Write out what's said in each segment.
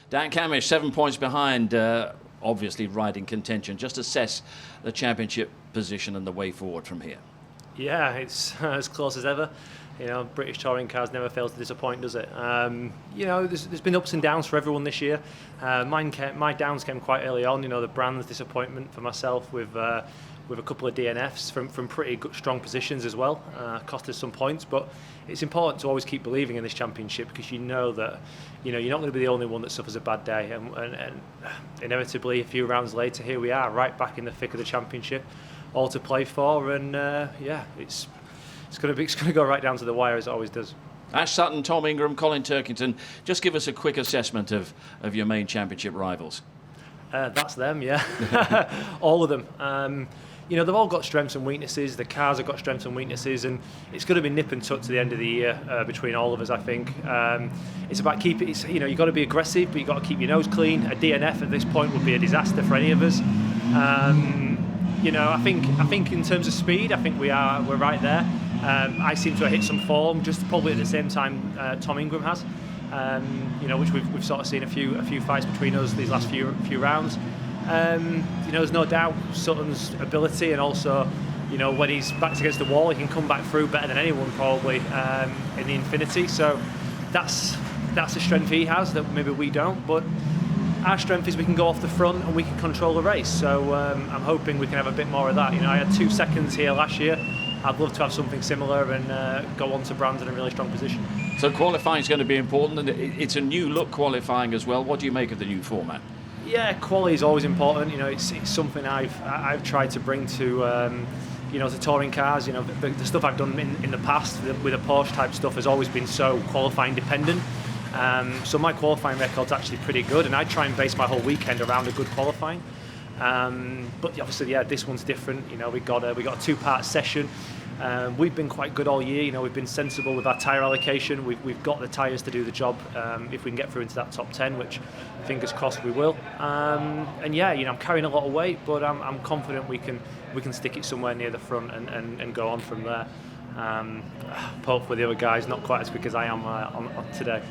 Dan Cammish, 7 points behind, obviously right in contention. Just assess the championship position and the way forward from here. Yeah, it's as close as ever. You know, British touring cars never fails to disappoint, does it? You know, there's been ups and downs for everyone this year. My downs came quite early on. You know, the brand's disappointment for myself with a couple of DNFs from pretty good, strong positions as well. Cost us some points, but it's important to always keep believing in this championship, because you know that you're not going to be the only one that suffers a bad day, and inevitably a few rounds later, here we are, right back in the thick of the championship, all to play for, and yeah, it's going to go right down to the wire, as it always does. Ash Sutton, Tom Ingram, Colin Turkington, just give us a quick assessment of your main championship rivals. That's them, yeah. All of them. You know, they've all got strengths and weaknesses. The cars have got strengths and weaknesses, and it's going to be nip and tuck to the end of the year between all of us, I think. It's about keeping. You know, you've got to be aggressive, but you've got to keep your nose clean. A DNF at this point would be a disaster for any of us. You know, I think in terms of speed, I think we're right there. I seem to have hit some form, just probably at the same time Tom Ingram has. You know, which we've sort of seen a few fights between us these last few rounds. You know, there's no doubt Sutton's ability, and also, you know, when he's backed against the wall, he can come back through better than anyone probably in the Infinity. So that's a strength he has that maybe we don't. But our strength is we can go off the front and we can control the race. So I'm hoping we can have a bit more of that. You know, I had 2 seconds here last year. I'd love to have something similar and go on to Brandon in a really strong position. So qualifying is going to be important, and it's a new look qualifying as well. What do you make of the new format? Yeah, quality is always important. You know, it's something I've tried to bring to you know, to touring cars. You know, the stuff I've done in the past with the Porsche type stuff has always been so qualifying dependent. So my qualifying record's actually pretty good, and I try and base my whole weekend around a good qualifying. But obviously, yeah, this one's different. You know, we got a 2-part session. We've been quite good all year. You know, we've been sensible with our tyre allocation. We've got the tyres to do the job if we can get through into that top 10, which fingers crossed we will. And yeah, you know, I'm carrying a lot of weight, but I'm confident we can stick it somewhere near the front and go on from there. Hopefully the other guys not quite as quick as I am on today.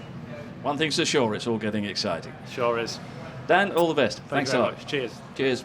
One thing's for sure, it's all getting exciting. Sure is. Dan, all the best. Thanks a lot. Much. Cheers. Cheers.